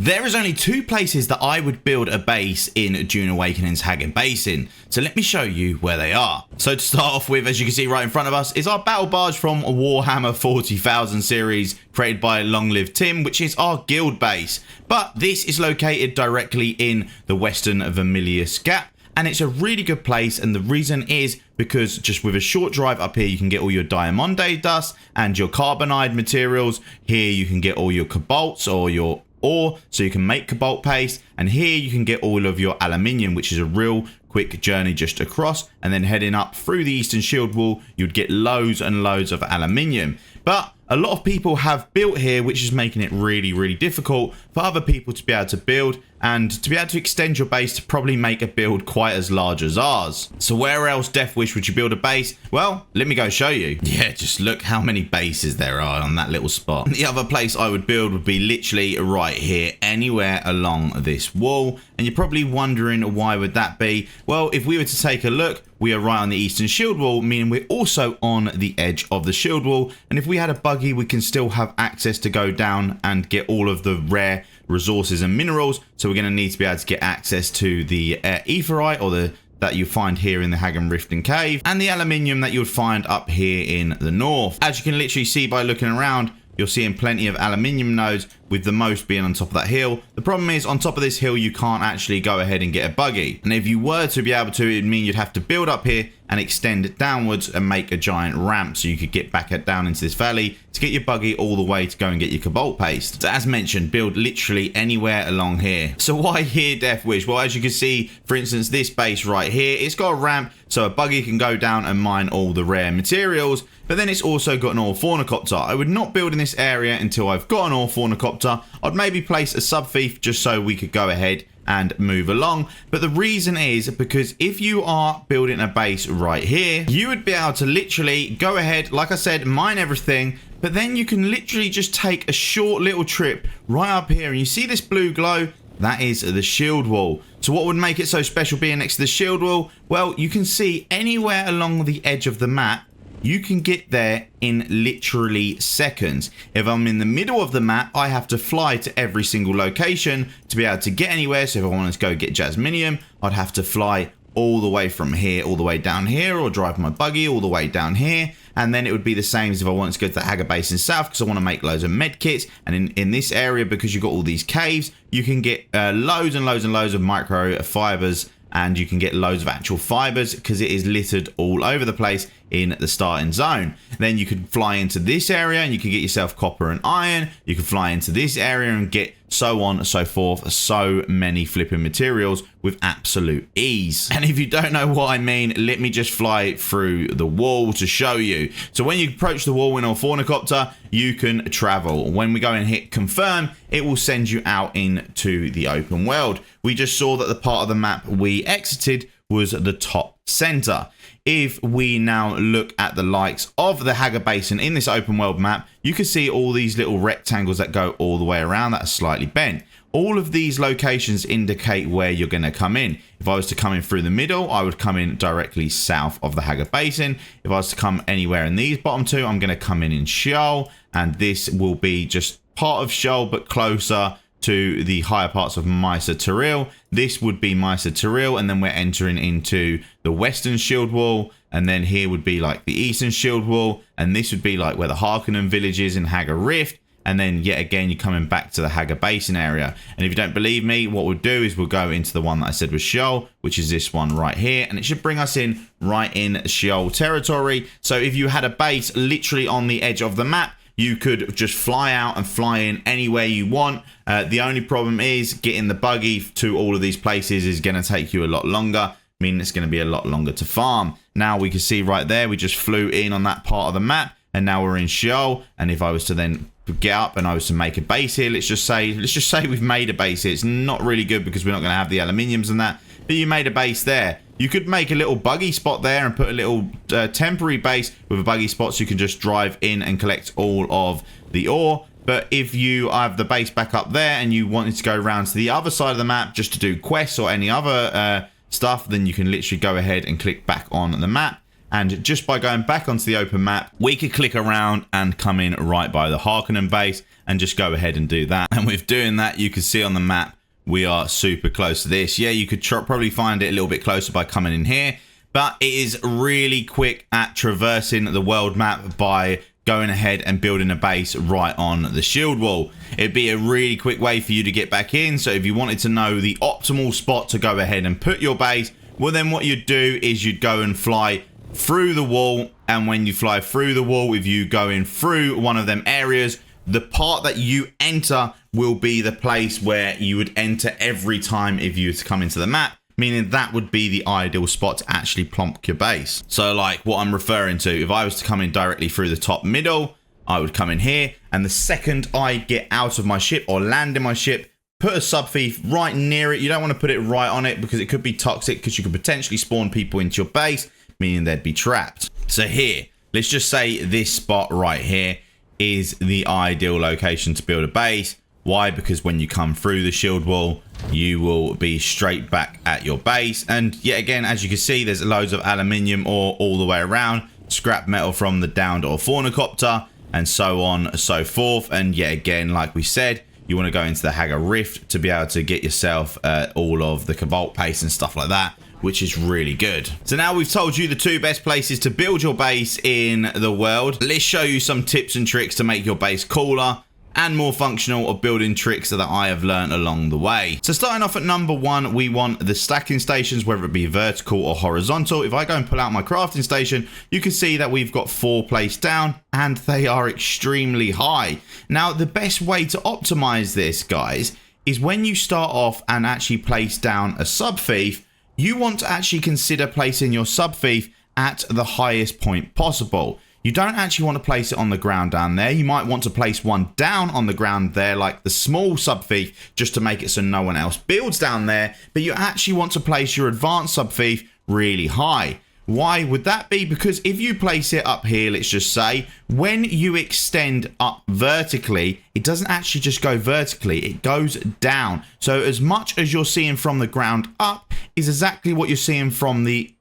There is only two places that I would build a base in Dune Awakening's Hagen Basin, so let me show you where they are. So to start off with, as you can see right in front of us, is our battle barge from Warhammer 40,000 series, created by Long Live Tim, which is our guild base. But this is located directly in the Western Vermilius Gap, and it's a really good place, and the reason is because just with a short drive up here you can get all your diamante dust and your carbonide materials. Here you can get all your cobalts or your ore, so you can make cobalt paste, and here you can get all of your aluminium, which is a real quick journey just across, and then heading up through the Eastern Shield Wall you'd get loads and loads of aluminium. But a lot of people have built here, which is making it really difficult for other people to be able to build and to be able to extend your base to probably make a build quite as large as ours. So where else, Death Wish, would you build a base? Well, let me go show you. Yeah, just look how many bases there are on that little spot. The other place I would build would be literally right here, anywhere along this wall. And you're probably wondering, why would that be? Well, if we were to take a look, we are right on the Eastern Shield Wall, meaning we're also on the edge of the shield wall. And if we had a buggy, we can still have access to go down and get all of the rare resources and minerals. So we're going to need to be able to get access to the aetherite, or that you find here in the Hagen Rift and Cave, and the aluminium that you would find up here in the north. As you can literally see by looking around, you're seeing plenty of aluminium nodes, with the most being on top of that hill. The problem is, on top of this hill you can't actually go ahead and get a buggy, and if you were to be able to, it'd mean you'd have to build up here and extend it downwards and make a giant ramp so you could get back down into this valley to get your buggy all the way to go and get your cobalt paste. So as mentioned, build literally anywhere along here. So why here, Death Wish? Well, as you can see, for instance, this base right here, it's got a ramp so a buggy can go down and mine all the rare materials, but then it's also got an ore faunacopter. I would not build in this area until I've got an ore faunacopter. I'd maybe place a sub thief just so we could go ahead and move along. But the reason is because if you are building a base right here, you would be able to literally go ahead, like I said, mine everything, but then you can literally just take a short little trip right up here, and you see this blue glow? That is the shield wall. So what would make it so special being next to the shield wall? Well, you can see anywhere along the edge of the map, you can get there in literally seconds. If I'm in the middle of the map, I have to fly to every single location to be able to get anywhere. So if I wanted to go get jasminium, I'd have to fly all the way from here, all the way down here, or drive my buggy all the way down here. And then it would be the same as if I wanted to go to the Hager Basin South, because I want to make loads of med kits. And in this area, because you've got all these caves, you can get loads and loads of micro fibers, and you can get loads of actual fibers because it is littered all over the place in the starting zone. Then you can fly into this area and you can get yourself copper and iron. You can fly into this area and get so on and so forth, so many flipping materials with absolute ease. And if you don't know what I mean, let me just fly through the wall to show you. So when you approach the wall in a faunacopter, you can travel. When we go and hit confirm, it will send you out into the open world. We just saw that the part of the map we exited was the top center. If we now look at the likes of the Hager Basin in this open world map, you can see all these little rectangles that go all the way around that are slightly bent. All of these locations indicate where you're going to come in. If I was to come in through the middle, I would come in directly south of the Hager Basin. If I was to come anywhere in these bottom two, I'm going to come in Sheol, and this will be just part of Sheol but closer to the higher parts of Mysa Tiril. This would be Mysa Tiril, and then we're entering into the Western Shield Wall, and then here would be like the Eastern Shield Wall, and this would be like where the Harkinan village is in Hager Rift, and then yet again you're coming back to the Hager Basin area. And if you don't believe me, what we'll do is we'll go into the one that I said was Sheol, which is this one right here, and it should bring us in right in Sheol territory. So if you had a base literally on the edge of the map, you could just fly out and fly in anywhere you want. The only problem is getting the buggy to all of these places is going to take you a lot longer, meaning it's going to be a lot longer to farm. Now we can see right there, we just flew in on that part of the map, and now we're in Sheol. And if I was to then get up and I was to make a base here, let's just say we've made a base here. It's not really good because we're not going to have the aluminiums and that, but you made a base there. You could make a little buggy spot there and put a little temporary base with a buggy spot so you can just drive in and collect all of the ore. But if you have the base back up there and you wanted to go around to the other side of the map just to do quests or any other stuff, then you can literally go ahead and click back on the map. And just by going back onto the open map, we could click around and come in right by the Harkinan base. and just go ahead and do that. And with doing that, you can see on the map, we are super close to this. Yeah, you could probably find it a little bit closer by coming in here, but it is really quick at traversing the world map by going ahead and building a base right on the shield wall. It'd be a really quick way for you to get back in. So if you wanted to know the optimal spot to go ahead and put your base, well, then what you'd do is you'd go and fly through the wall. And when you fly through the wall, if you go in through one of them areas, the part that you enter will be the place where you would enter every time if you were to come into the map, meaning that would be the ideal spot to actually plonk your base. So like what I'm referring to, if I was to come in directly through the top middle, I would come in here, and the second I get out of my ship or land in my ship, put a sub-thief right near it. You don't want to put it right on it because it could be toxic, because you could potentially spawn people into your base, meaning they'd be trapped. So here, let's just say this spot right here is the ideal location to build a base. Why? Because when you come through the shield wall, you will be straight back at your base. And yet again, as you can see, there's loads of aluminium ore all the way around, scrap metal from the downed or faunacopter, and so on and so forth. And yet again, like we said, you want to go into the Haggar Rift to be able to get yourself all of the cobalt paste and stuff like that, which is really good. So now we've told you the 2 best places to build your base in the world. Let's show you some tips and tricks to make your base cooler and more functional, of building tricks that I have learned along the way. So starting off at number 1, we want the stacking stations, whether it be vertical or horizontal. If I go and pull out my crafting station, you can see that we've got 4 placed down, and they are extremely high. Now, the best way to optimize this, guys, is when you start off and actually place down a sub-thief, you want to actually consider placing your sub-thief at the highest point possible. You don't actually want to place it on the ground down there. You might want to place one down on the ground there, like the small sub-thief, just to make it so no one else builds down there. But you actually want to place your advanced sub-thief really high. Why would that be? Because if you place it up here, let's just say, when you extend up vertically, it doesn't actually just go vertically, it goes down. So as much as you're seeing from the ground up is exactly what you're seeing from the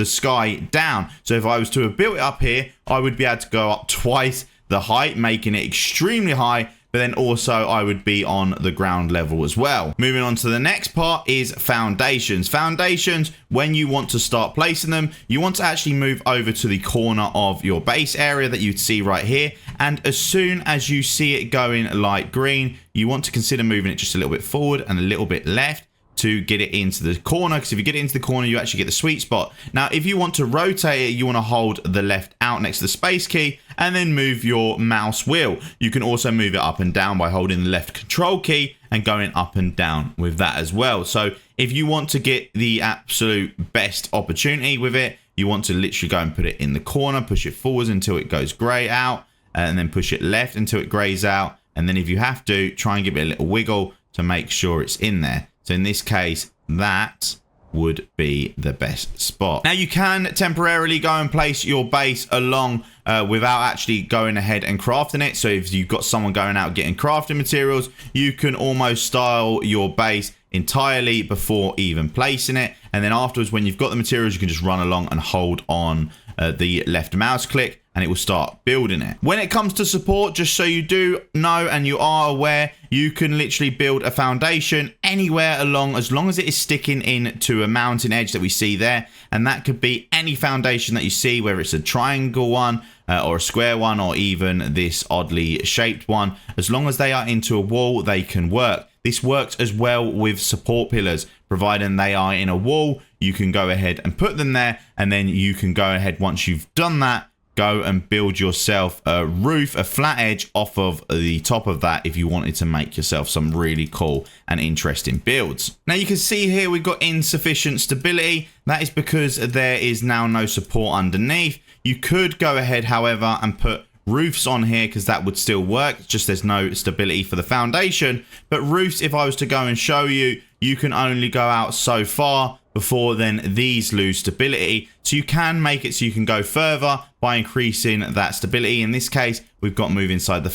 sky down. So if I was to have built it up here, I would be able to go up twice the height, making it extremely high. But then also I would be on the ground level as well. Moving on to the next part is foundations. Foundations, when you want to start placing them, you want to actually move over to the corner of your base area that you'd see right here. And as soon as you see it going light green, you want to consider moving it just a little bit forward and a little bit left to get it into the corner, because if you get it into the corner, you actually get the sweet spot. Now, if you want to rotate it, you want to hold the left out next to the space key and then move your mouse wheel. You can also move it up and down by holding the left control key and going up and down with that as well. So if you want to get the absolute best opportunity with it, you want to literally go and put it in the corner, push it forwards until it goes grey out, and then push it left until it greys out. And then if you have to, try and give it a little wiggle to make sure it's in there. So in this case, that would be the best spot. Now you can temporarily go and place your base along without actually going ahead and crafting it. So if you've got someone going out getting crafting materials, you can almost style your base entirely before even placing it. And then afterwards, when you've got the materials, you can just run along and hold on the left mouse click and it will start building it. When it comes to support, just so you do know and you are aware, you can literally build a foundation anywhere along, as long as it is sticking into a mountain edge that we see there. And that could be any foundation that you see, whether it's a triangle one or a square one, or even this oddly shaped one. As long as they are into a wall, they can work. This works as well with support pillars, providing they are in a wall. You can go ahead and put them there, and then you can go ahead, once you've done that, go and build yourself a roof, a flat edge off of the top of that if you wanted to make yourself some really cool and interesting builds. Now you can see here we've got insufficient stability. That is because there is now no support underneath. You could go ahead, however, and put roofs on here, because that would still work. It's just there's no stability for the foundation. But roofs, if I was to go and show you, you can only go out so far before then these lose stability. So you can make it so you can go further by increasing that stability. In this case, we've got move inside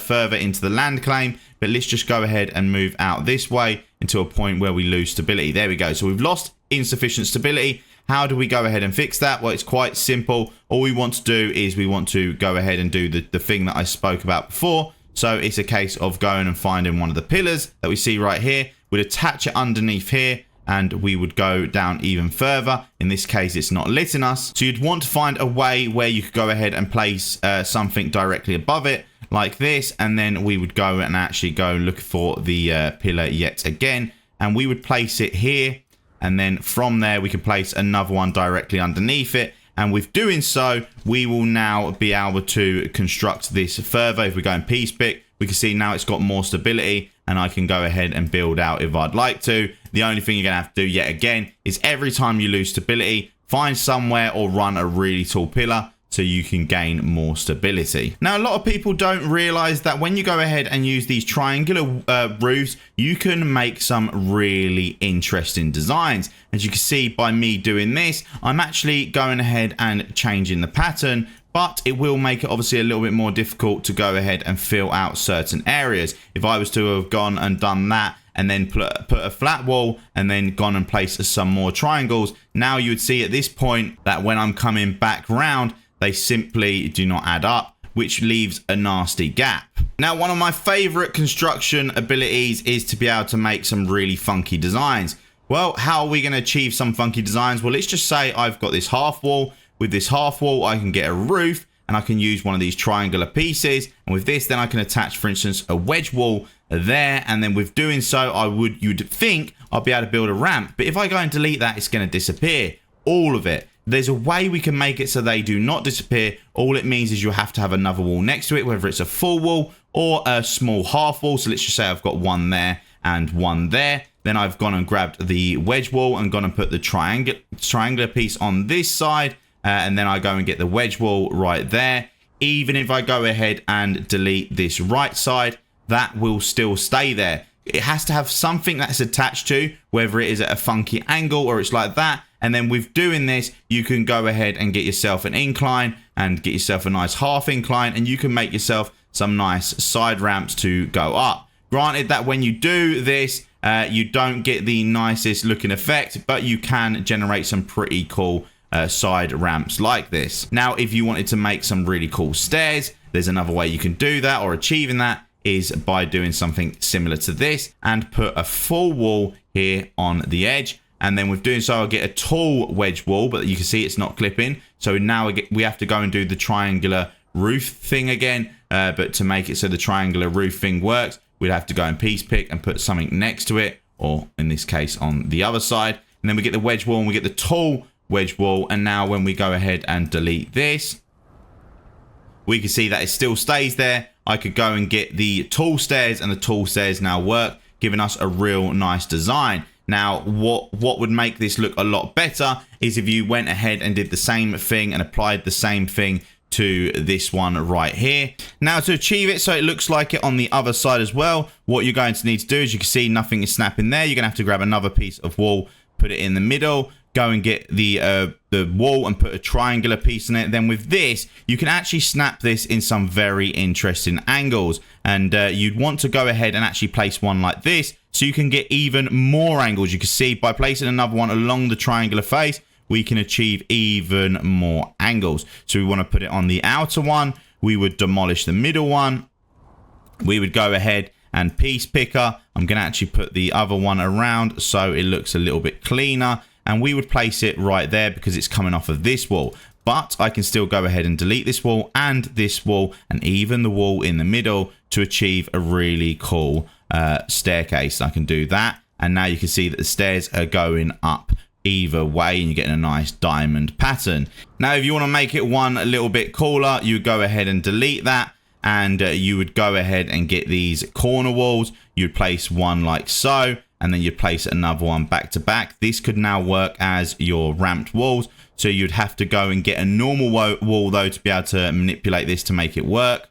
further into the land claim, but let's just go ahead and move out this way until a point where we lose stability. There we go. So we've lost insufficient stability. How do we go ahead and fix that? Well, it's quite simple. All we want to do is we want to go ahead and do the thing that I spoke about before. So it's a case of going and finding one of the pillars that we see right here. We'd attach it underneath here, and we would go down even further. In this case, it's not letting us. So you'd want to find a way where you could go ahead and place something directly above it like this. And then we would go and actually go look for the pillar yet again. And we would place it here. And then from there, we can place another one directly underneath it. And with doing so, we will now be able to construct this further. If we go in piece pick, we can see now it's got more stability, and I can go ahead and build out if I'd like to. The only thing you're gonna have to do yet again is every time you lose stability, find somewhere or run a really tall pillar so you can gain more stability. Now, a lot of people don't realize that when you go ahead and use these triangular roofs, you can make some really interesting designs. As you can see by me doing this, I'm actually going ahead and changing the pattern, but it will make it obviously a little bit more difficult to go ahead and fill out certain areas. If I was to have gone and done that and then put a flat wall and then gone and placed some more triangles, now you would see at this point that when I'm coming back round, they simply do not add up, which leaves a nasty gap. Now, one of my favorite construction abilities is to be able to make some really funky designs. Well, how are we going to achieve some funky designs? Well, let's just say I've got this half wall. With this half wall, I can get a roof, and I can use one of these triangular pieces. And with this, then I can attach, for instance, a wedge wall there. And then with doing so, you'd think I'll be able to build a ramp. But if I go and delete that, it's going to disappear. All of it. There's a way we can make it so they do not disappear. All it means is you have to have another wall next to it, whether it's a full wall or a small half wall. So let's just say I've got one there and one there. Then I've gone and grabbed the wedge wall and gone and put the triangular piece on this side. And then I go and get the wedge wall right there. Even if I go ahead and delete this right side, that will still stay there. It has to have something that's attached to, whether it is at a funky angle or it's like that. And then with doing this, you can go ahead and get yourself an incline and get yourself a nice half incline, and you can make yourself some nice side ramps to go up. Granted that when you do this, you don't get the nicest looking effect, but you can generate some pretty cool side ramps like this. Now, if you wanted to make some really cool stairs, there's another way you can do that, or achieving that is by doing something similar to this and put a full wall here on the edge. And then with doing so, I'll get a tall wedge wall, but you can see it's not clipping. So now we have to go and do the triangular roof thing again. But to make it so the triangular roof thing works, we'd have to go and piece pick and put something next to it, or in this case on the other side. And then we get the wedge wall and we get the tall wedge wall. And now when we go ahead and delete this, we can see that it still stays there. I could go and get the tall stairs, and the tall stairs now work, giving us a real nice design. Now, what would make this look a lot better is if you went ahead and did the same thing and applied the same thing to this one right here. Now, to achieve it so it looks like it on the other side as well, what you're going to need to do is, you can see nothing is snapping there. You're going to have to grab another piece of wall, put it in the middle, go and get the wall and put a triangular piece in it. Then with this, you can actually snap this in some very interesting angles. And you'd want to go ahead and actually place one like this, so you can get even more angles. You can see by placing another one along the triangular face, we can achieve even more angles. So we want to put it on the outer one. We would demolish the middle one. We would go ahead and piece picker. I'm going to actually put the other one around so it looks a little bit cleaner. And we would place it right there because it's coming off of this wall. But I can still go ahead and delete this wall and this wall and even the wall in the middle to achieve a really cool staircase. I can do that. And now you can see that the stairs are going up either way and you're getting a nice diamond pattern. Now, if you want to make it one a little bit cooler, you go ahead and delete that. And you would go ahead and get these corner walls. You'd place one like so. And then you'd place another one back to back. This could now work as your ramped walls. So you'd have to go and get a normal wall though to be able to manipulate this to make it work.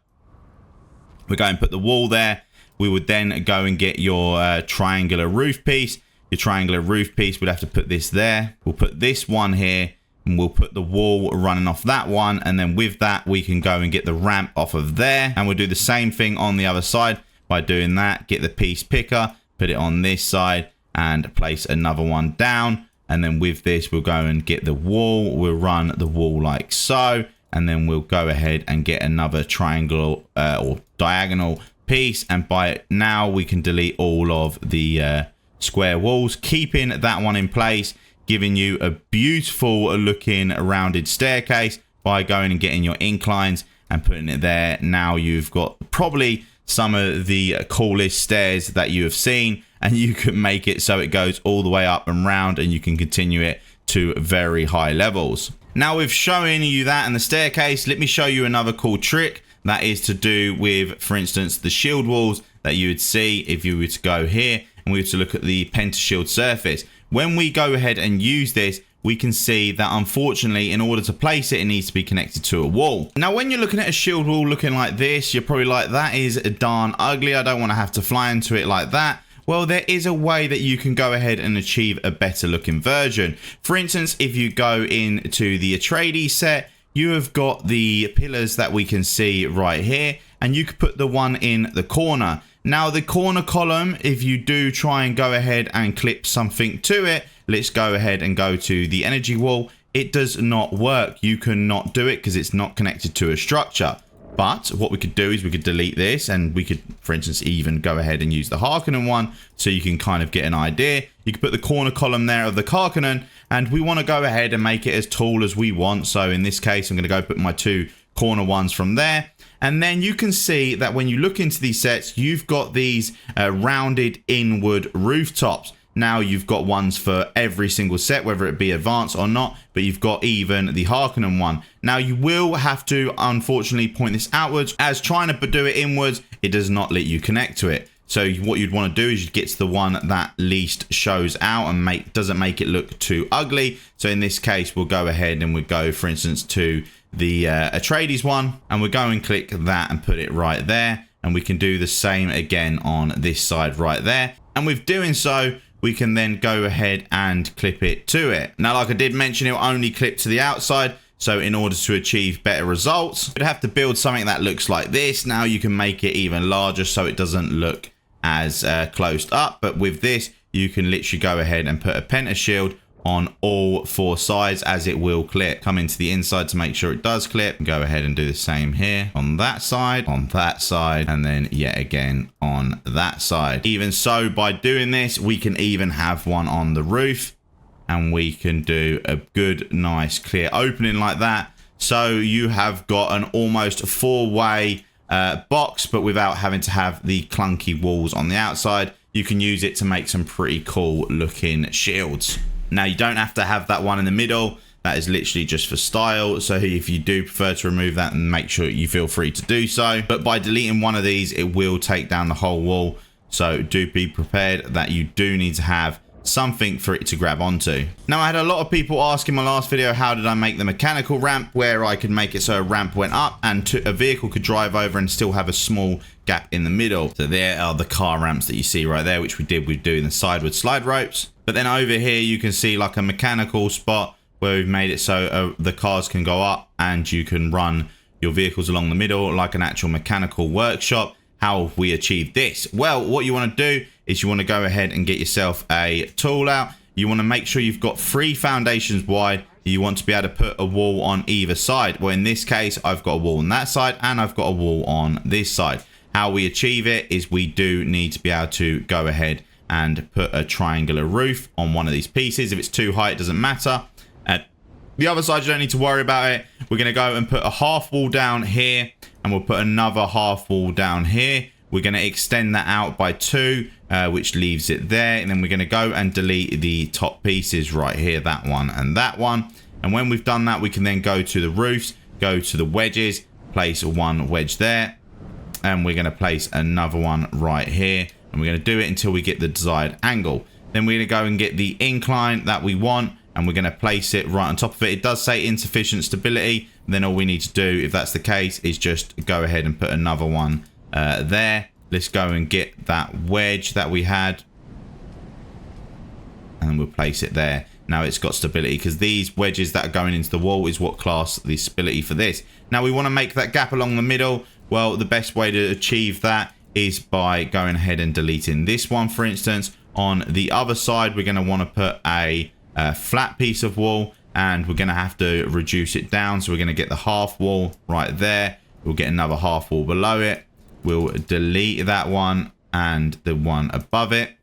We're going to put the wall there. We would then go and get your triangular roof piece. Your triangular roof piece, we'd have to put this there. We'll put this one here and we'll put the wall running off that one. And then with that, we can go and get the ramp off of there. And we'll do the same thing on the other side by doing that. Get the piece picker, put it on this side and place another one down. And then with this, we'll go and get the wall. We'll run the wall like so. And then we'll go ahead and get another triangle or diagonal piece. And by now, we can delete all of the square walls, keeping that one in place, giving you a beautiful looking rounded staircase by going and getting your inclines and putting it there. Now you've got probably some of the coolest stairs that you have seen, and you can make it so it goes all the way up and round, and you can continue it to very high levels. Now we've shown you that and the staircase. Let me show you another cool trick that is to do with, for instance, the shield walls that you would see if you were to go here and we were to look at the pentashield surface. When we go ahead and use this, we can see that unfortunately, in order to place it, it needs to be connected to a wall. Now, when you're looking at a shield wall looking like this, you're probably like, that is darn ugly. I don't want to have to fly into it like that. Well, there is a way that you can go ahead and achieve a better looking version. For instance, if you go into the Atreides set, you have got the pillars that we can see right here, and you could put the one in the corner. Now, the corner column, if you do try and go ahead and clip something to it, let's go ahead and go to the energy wall. It does not work. You cannot do it because it's not connected to a structure. But what we could do is we could delete this, and we could, for instance, even go ahead and use the Harkinan one so you can kind of get an idea. You could put the corner column there of the Harkinan, and we want to go ahead and make it as tall as we want. So in this case, I'm going to go put my two corner ones from there. And then you can see that when you look into these sets, you've got these rounded inward rooftops. Now you've got ones for every single set, whether it be advanced or not, but you've got even the Harkinan one. Now you will have to, unfortunately, point this outwards, as trying to do it inwards, it does not let you connect to it. So what you'd want to do is you get to the one that least shows out and doesn't make it look too ugly. So in this case, we'll go ahead and we'll go, for instance, to the Atreides one, and we'll go and click that and put it right there. And we can do the same again on this side right there. And with doing so, we can then go ahead and clip it to it. Now, like I did mention, it'll only clip to the outside. So in order to achieve better results, you'd have to build something that looks like this. Now you can make it even larger so it doesn't look as closed up. But with this, you can literally go ahead and put a pentashield on all four sides, as it will clip. Come into the inside to make sure it does clip. Go ahead and do the same here on that side, and then yet again on that side. Even so, by doing this, we can even have one on the roof, and we can do a good, nice, clear opening like that. So you have got an almost four-way box, but without having to have the clunky walls on the outside. You can use it to make some pretty cool looking shields. Now, you don't have to have that one in the middle. That is literally just for style. So if you do prefer to remove that, and make sure you feel free to do so. But by deleting one of these, it will take down the whole wall. So do be prepared that you do need to have something for it to grab onto. Now, I had a lot of people ask in my last video, how did I make the mechanical ramp, where I could make it so a ramp went up and a vehicle could drive over and still have a small gap in the middle. So there are the car ramps that you see right there, which we did with doing the sideward slide ropes. But then over here, you can see like a mechanical spot where we've made it so the cars can go up and you can run your vehicles along the middle like an actual mechanical workshop. How have we achieved this? Well, what you want to do is you want to go ahead and get yourself a tool out. You want to make sure you've got 3 foundations wide. You want to be able to put a wall on either side. Well, in this case, I've got a wall on that side and I've got a wall on this side. How we achieve it is we do need to be able to go ahead and put a triangular roof on one of these pieces. If it's too high, it doesn't matter. The other side, you don't need to worry about it. We're going to go and put a half wall down here, and we'll put another half wall down here. We're going to extend that out by 2, which leaves it there. And then we're going to go and delete the top pieces right here, that one and that one. And when we've done that, we can then go to the roofs, go to the wedges, place one wedge there. And we're going to place another one right here. And we're going to do it until we get the desired angle. Then we're going to go and get the incline that we want, and we're going to place it right on top of it. It does say insufficient stability. Then all we need to do, if that's the case, is just go ahead and put another one there. Let's go and get that wedge that we had, and we'll place it there. Now it's got stability, because these wedges that are going into the wall is what class the stability for this. Now we want to make that gap along the middle. Well, the best way to achieve that is by going ahead and deleting this one. For instance, on the other side, we're going to want to put a flat piece of wall, and we're going to have to reduce it down. So we're going to get the half wall right there. We'll get another half wall below it. We'll delete that one and the one above it.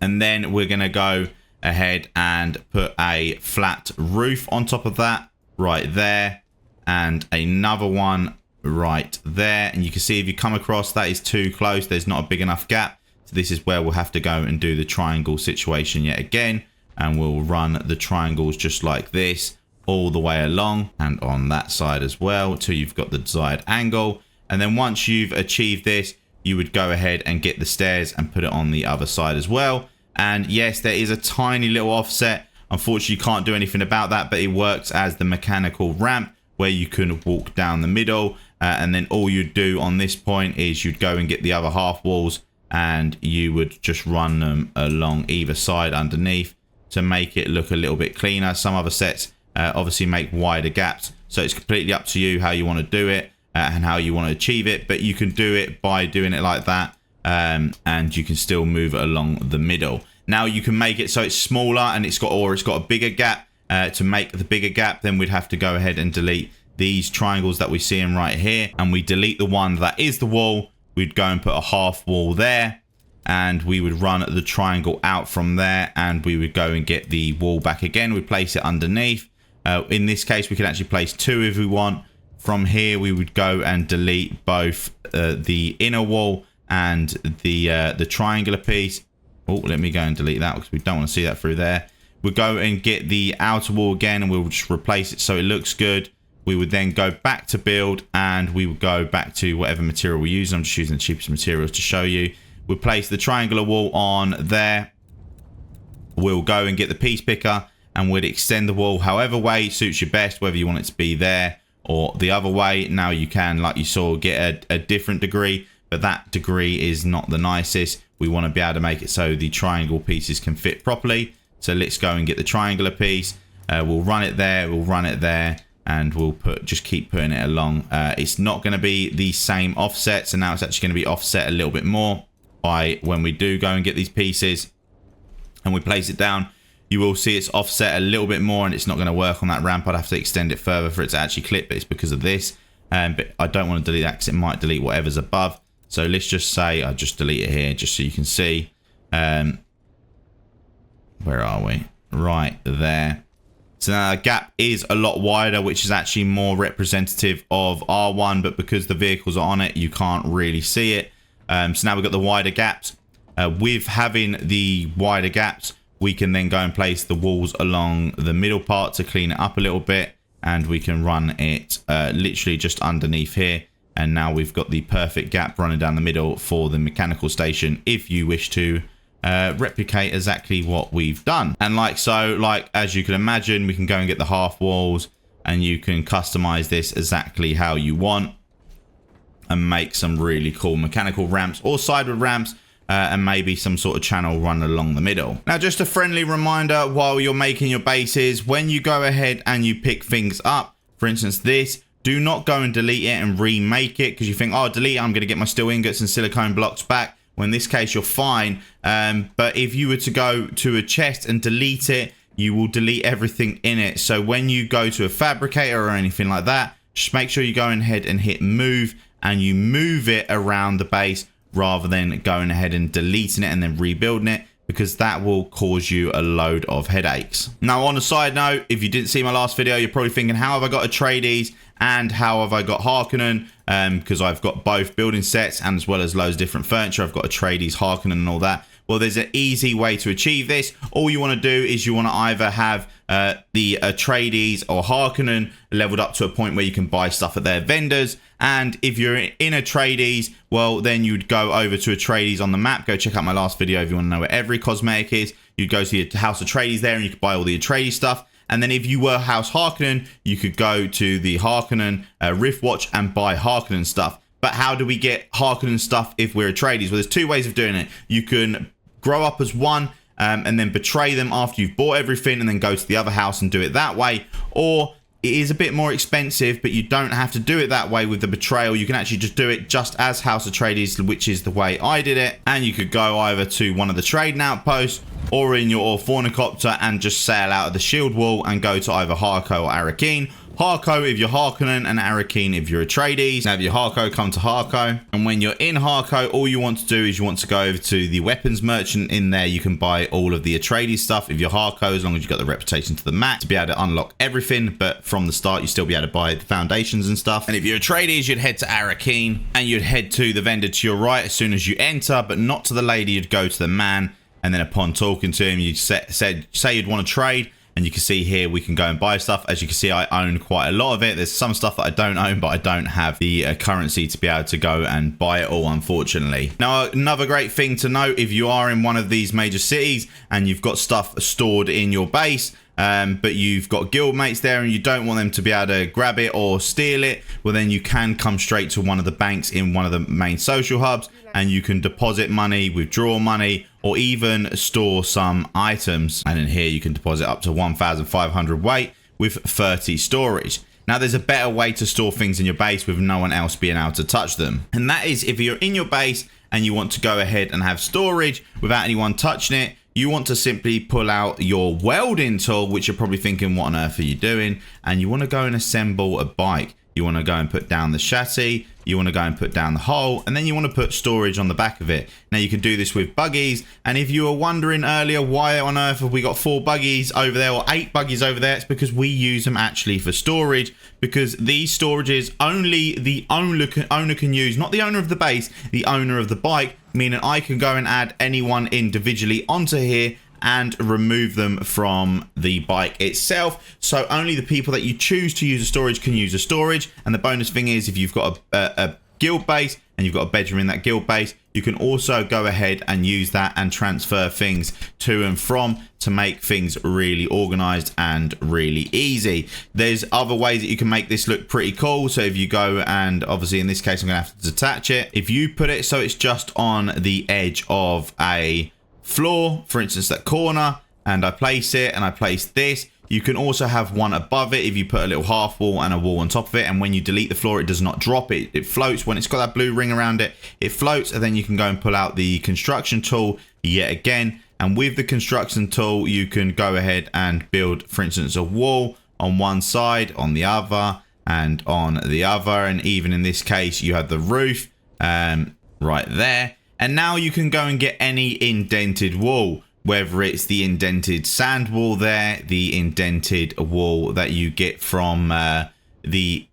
And then we're going to go ahead and put a flat roof on top of that right there, and another one right there. And you can see if you come across that is too close, there's not a big enough gap. So this is where we'll have to go and do the triangle situation yet again, and we'll run the triangles just like this all the way along and on that side as well till you've got the desired angle. And then once you've achieved this, you would go ahead and get the stairs and put it on the other side as well. And yes, there is a tiny little offset. Unfortunately, you can't do anything about that, but it works as the mechanical ramp where you can walk down the middle. And then all you'd do on this point is you'd go and get the other half walls, and you would just run them along either side underneath to make it look a little bit cleaner. Some other sets obviously make wider gaps, so it's completely up to you how you want to do it and how you want to achieve it. But you can do it by doing it like that. And you can still move it along the middle. Now you can make it so it's smaller and it's got a bigger gap. To make the bigger gap, then we'd have to go ahead and delete these triangles that we're seeing right here, and we delete the one that is the wall. We'd go and put a half wall there, and we would run the triangle out from there, and we would go and get the wall back again. We'd place it underneath. In this case, we can actually place two if we want. From here, we would go and delete both the inner wall and the triangular piece. Oh, let me go and delete that because we don't want to see that through there. We'll go and get the outer wall again, and we'll just replace it so it looks good. We would then go back to build, and we would go back to whatever material we use. I'm just using the cheapest materials to show you. We'll place the triangular wall on there. We'll go and get the piece picker, and we'd extend the wall however way suits you best, whether you want it to be there or the other way. Now you can, like you saw, get a different degree, but that degree is not the nicest. We want to be able to make it so the triangle pieces can fit properly. So let's go and get the triangular piece. We'll run it there, we'll run it there, and we'll just keep putting it along. It's not going to be the same offset, so now it's actually going to be offset a little bit more by when we do go and get these pieces and we place it down. You will see it's offset a little bit more, and it's not going to work on that ramp. I'd have to extend it further for it to actually clip, but it's because of this. But I don't want to delete that because it might delete whatever's above. So let's just say I just delete it here just so you can see. Where are we? Right there. So now the gap is a lot wider, which is actually more representative of R1, but because the vehicles are on it, you can't really see it. So now we've got the wider gaps. With having the wider gaps, we can then go and place the walls along the middle part to clean it up a little bit, and we can run it literally just underneath here. And now we've got the perfect gap running down the middle for the mechanical station if you wish to replicate exactly what we've done. And like so, like as you can imagine, we can go and get the half walls, and you can customize this exactly how you want and make some really cool mechanical ramps or sideward ramps, and maybe some sort of channel run along the middle. Now, just a friendly reminder while you're making your bases, when you go ahead and you pick things up, for instance this, do not go and delete it and remake it because you think, oh, delete it, I'm going to get my steel ingots and silicone blocks back. Well, in this case, you're fine. But if you were to go to a chest and delete it, you will delete everything in it. So when you go to a fabricator or anything like that, just make sure you go ahead and hit move, and you move it around the base rather than going ahead and deleting it and then rebuilding it, because that will cause you a load of headaches. Now, on a side note, if you didn't see my last video, you're probably thinking, how have I got Atreides and how have I got Harkinan? Because I've got both building sets and as well as loads of different furniture. I've got Atreides, Harkinan and all that. Well, there's an easy way to achieve this. All you want to do is you want to either have the Atreides or Harkinan leveled up to a point where you can buy stuff at their vendors. And if you're in Atreides, well, then you'd go over to Atreides on the map. Go check out my last video if you want to know where every cosmetic is. You'd go to your House Atreides there and you could buy all the Atreides stuff. And then if you were House Harkinan, you could go to the Harkinan Rift Watch and buy Harkinan stuff. But how do we get Harkinan stuff if we're Atreides? Well, there's two ways of doing it. You can grow up as one and then betray them after you've bought everything and then go to the other house and do it that way. Or it is a bit more expensive, but you don't have to do it that way with the betrayal. You can actually just do it just as House Atreides, which is the way I did it. And you could go either to one of the trading outposts, or in your Ornithopter and just sail out of the shield wall and go to either Harko or Harkin. Harko if you're Harkinan and Harkin if you're Atreides. Now if you're Harko, come to Harko. And when you're in Harko, all you want to do is you want to go over to the weapons merchant. In there you can buy all of the Atreides stuff if you're Harko, as long as you've got the reputation to the max to be able to unlock everything. But from the start you still be able to buy the foundations and stuff. And if you're Atreides, you'd head to Harkin and you'd head to the vendor to your right as soon as you enter, but not to the lady. You'd go to the man, and then upon talking to him, you'd say you'd want to trade. And you can see here, we can go and buy stuff. As you can see, I own quite a lot of it. There's some stuff that I don't own, but I don't have the currency to be able to go and buy it all, unfortunately. Now, another great thing to note, if you are in one of these major cities and you've got stuff stored in your base, but you've got guildmates there and you don't want them to be able to grab it or steal it, well, then you can come straight to one of the banks in one of the main social hubs and you can deposit money, withdraw money, or even store some items. And in here you can deposit up to 1,500 weight with 30 storage. Now there's a better way to store things in your base with no one else being able to touch them, and that is if you're in your base and you want to go ahead and have storage without anyone touching it, you want to simply pull out your welding tool, which you're probably thinking, what on earth are you doing? And you want to go and assemble a bike. You want to go and put down the chassis, you want to go and put down the hull, and then you want to put storage on the back of it. Now you can do this with buggies, and if you were wondering earlier why on earth have we got 4 buggies over there or 8 buggies over there, it's because we use them actually for storage, because these storages only the owner can use, not the owner of the base, the owner of the bike, meaning I can go and add anyone individually onto here and remove them from the bike itself. So only the people that you choose to use a storage can use a storage. And the bonus thing is, if you've got a guild base and you've got a bedroom in that guild base, you can also go ahead and use that and transfer things to and from to make things really organized and really easy. There's other ways that you can make this look pretty cool. So if you go and, obviously in this case I'm gonna have to detach it, if you put it so it's just on the edge of a floor, for instance that corner, and I place it and I place this, you can also have one above it if you put a little half wall and a wall on top of it, and when you delete the floor it does not drop, it floats. When it's got that blue ring around it, it floats. And then you can go and pull out the construction tool yet again, and with the construction tool you can go ahead and build, for instance, a wall on one side, on the other, and on the other, and even in this case you have the roof right there. And now you can go and get any indented wall, whether it's the indented sand wall there, the indented wall that you get from the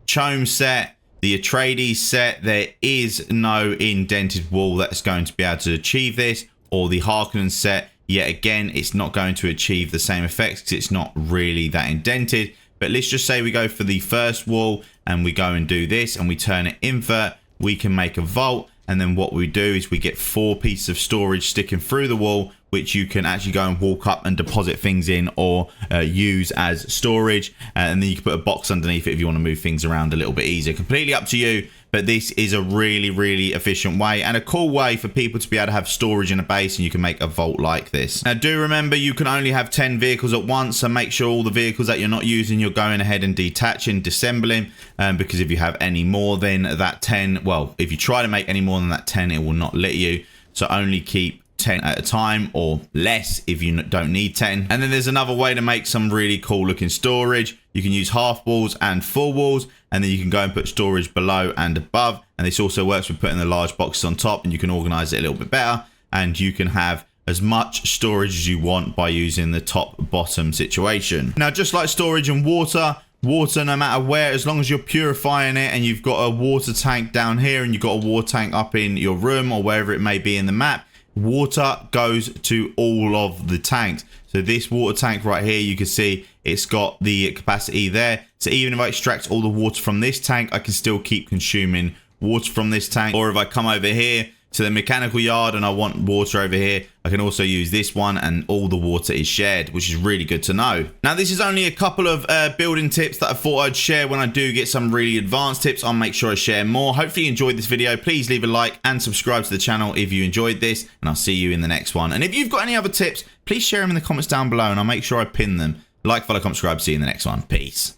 Chome set, the Atreides set. There is no indented wall that's going to be able to achieve this, or the Harkinan set. Yet again, it's not going to achieve the same effects because it's not really that indented. But let's just say we go for the first wall and we go and do this and we turn it invert. We can make a vault. And then what we do is we get 4 pieces of storage sticking through the wall, which you can actually go and walk up and deposit things in, or use as storage. And then you can put a box underneath it if you want to move things around a little bit easier. Completely up to you. But this is a really, really efficient way and a cool way for people to be able to have storage in a base, and you can make a vault like this. Now do remember, you can only have 10 vehicles at once, so make sure all the vehicles that you're not using, you're going ahead and detaching, disassembling, because if you have any more than that 10, well, if you try to make any more than that 10, it will not let you. So only keep 10 at a time, or less if you don't need 10. And then there's another way to make some really cool looking storage. You can use half walls and full walls, and then you can go and put storage below and above. And this also works with putting the large boxes on top, and you can organize it a little bit better, and you can have as much storage as you want by using the top bottom situation. Now, just like storage and water, no matter where, as long as you're purifying it and you've got a water tank down here and you've got a water tank up in your room or wherever it may be in the map, water goes to all of the tanks. So this water tank right here, you can see it's got the capacity there. So even if I extract all the water from this tank, I can still keep consuming water from this tank. Or if I come over here to the mechanical yard and I want water over here, I can also use this one, and all the water is shared, which is really good to know. Now, this is only a couple of building tips that I thought I'd share. When I do get some really advanced tips, I'll make sure I share more. Hopefully you enjoyed this video. Please leave a like and subscribe to the channel if you enjoyed this, and I'll see you in the next one. And if you've got any other tips, please share them in the comments down below, and I'll make sure I pin them. Like, follow, comment, subscribe. See you in the next one. Peace.